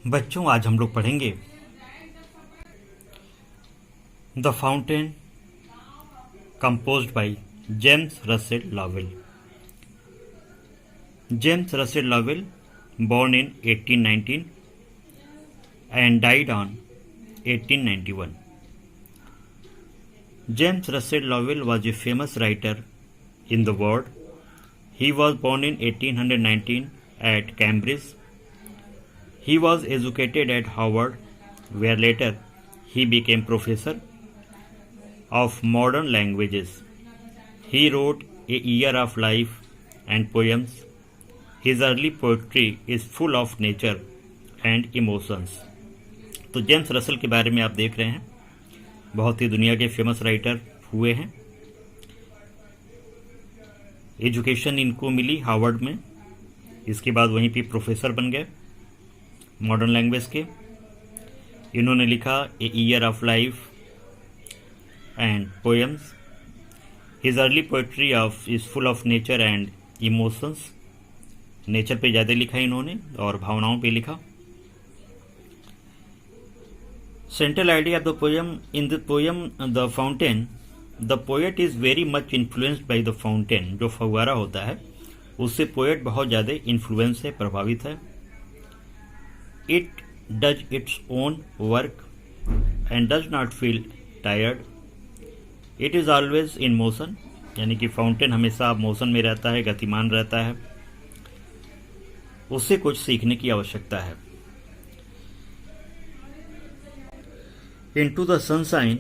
बच्चों, आज हम लोग पढ़ेंगे the fountain composed by James Russell Lowell. James Russell Lowell, born in 1819 and died on 1891. James Russell Lowell was a famous writer in the world. He was born in 1819 at Cambridge. He was educated at Harvard, where later he became professor of modern languages. He wrote A Year of Life and poems. His early poetry is full of nature and emotions. तो James Russell के बारे में आप देख रहे हैं, बहुत ही दुनिया के फेमस राइटर हुए हैं। एजुकेशन इनको मिली हार्वर्ड में, इसके बाद वहीं पे प्रोफेसर बन गए मॉडर्न लैंग्वेज के। इन्होंने लिखा a year of life and poems. His early poetry of is full of nature and emotions. Nature पे ज़्यादा लिखा इन्होंने और भावनाओं पे लिखा। Central idea of the poem, in the poem the fountain, the poet is very much influenced by the fountain. जो फव्वारा होता है उससे पोएट बहुत ज़्यादा इन्फ्लुएंस है, प्रभावित है। It does its own work and does not feel tired. It is always in motion, यानी कि फाउंटेन हमेशा मोशन में रहता है, गतिमान रहता है। उससे कुछ सीखने की आवश्यकता है। Into the sunshine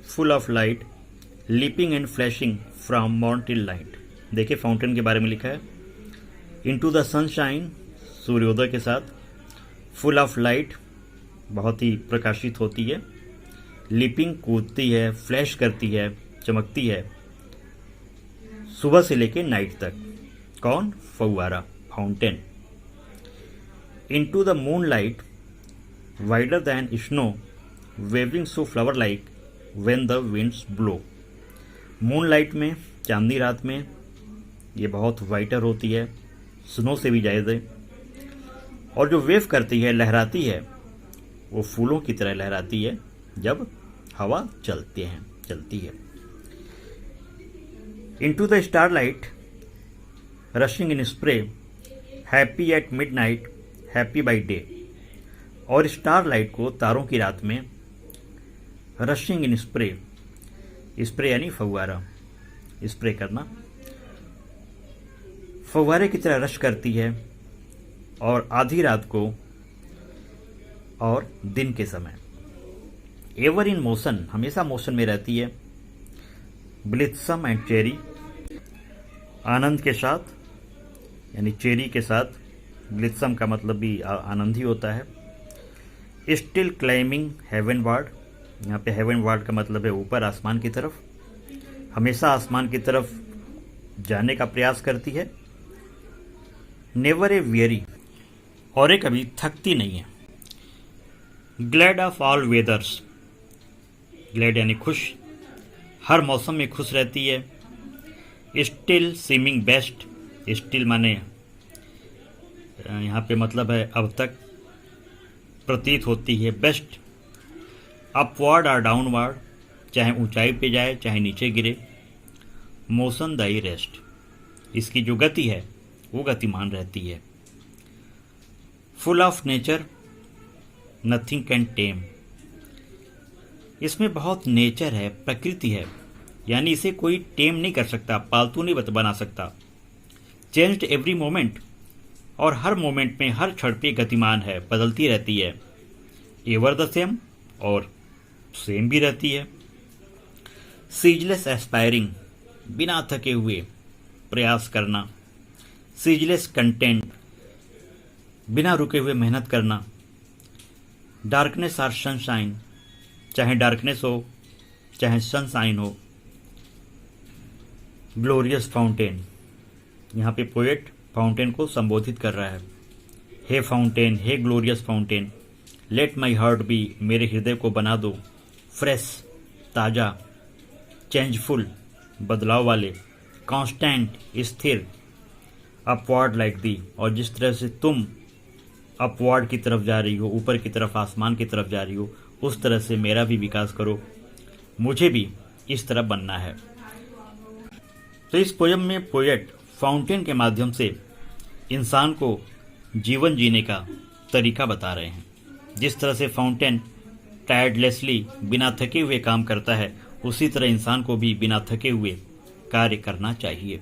full of light, leaping and flashing from morn till night. देखिए फाउंटेन के बारे में लिखा है। इनटू द सनशाइन, सूर्योदय के साथ, फुल ऑफ लाइट, बहुत ही प्रकाशित होती है, लीपिंग कूदती है, फ्लैश करती है, चमकती है, सुबह से लेकर नाइट तक। कौन? फव्वारा, fountain. Into the moonlight, wider than snow, waving so flower-like when the winds blow. Moonlight में, चांदनी रात में, ये बहुत वाइटर होती है, स्नो से भी ज़्यादा, और जो वेव करती है, लहराती है, वो फूलों की तरह लहराती है जब हवा चलती है। Into the starlight, rushing in spray, happy at midnight, happy by day. और स्टार लाइट को, तारों की रात में, रशिंग इन स्प्रे, स्प्रे यानी फव्वारा, स्प्रे करना, फव्वारे की तरह रश करती है, और आधी रात को और दिन के समय। एवर इन मोशन, हमेशा मोशन में रहती है। ब्लिथसम एंड चेरी, आनंद के साथ, यानी चेरी के साथ। ब्लिथसम का मतलब भी आनंद ही होता है। स्टिल क्लाइंबिंग हेवन वार्ड, यहाँ पे हेवन वार्ड का मतलब है ऊपर, आसमान की तरफ, हमेशा आसमान की तरफ जाने का प्रयास करती है। नेवर ए वियरी, और ये कभी थकती नहीं है। Glad of all weathers, glad यानी खुश, हर मौसम में खुश रहती है। स्टिल सीमिंग बेस्ट, स्टिल माने यहाँ पे मतलब है अब तक प्रतीत होती है, बेस्ट। अपवर्ड और डाउनवर्ड, चाहे ऊंचाई पे जाए चाहे नीचे गिरे। मोशन दाई रेस्ट, इसकी जो गति है वो गतिमान रहती है। Full of nature, nothing can टेम, इसमें बहुत नेचर है, प्रकृति है, यानी इसे कोई टेम नहीं कर सकता, पालतू नहीं बना सकता। चेंज्ड एवरी मोमेंट, और हर मोमेंट में, हर क्षण पे गतिमान है, बदलती रहती है। एवर द सेम, और सेम भी रहती है। सीजलेस एस्पायरिंग, बिना थके हुए प्रयास करना। सीजलेस कंटेंट, बिना रुके हुए मेहनत करना। डार्कनेस और सनशाइन, चाहे डार्कनेस हो चाहे सनशाइन हो। ग्लोरियस फाउंटेन, यहाँ पे पोएट फाउंटेन को संबोधित कर रहा है। हे फाउंटेन, हे glorious fountain, let my heart be, मेरे हृदय को बना दो फ्रेश, ताज़ा, चेंजफुल, बदलाव वाले, कांस्टेंट, स्थिर, अपवर्ड लाइक दी, और जिस तरह से तुम अपवर्ड की तरफ जा रही हो, ऊपर की तरफ, आसमान की तरफ जा रही हो, उस तरह से मेरा भी विकास करो, मुझे भी इस तरह बनना है। तो इस पोयम में पोएट फाउंटेन के माध्यम से इंसान को जीवन जीने का तरीका बता रहे हैं। जिस तरह से फाउंटेन टायर्डलेसली बिना थके हुए काम करता है, उसी तरह इंसान को भी बिना थके हुए कार्य करना चाहिए।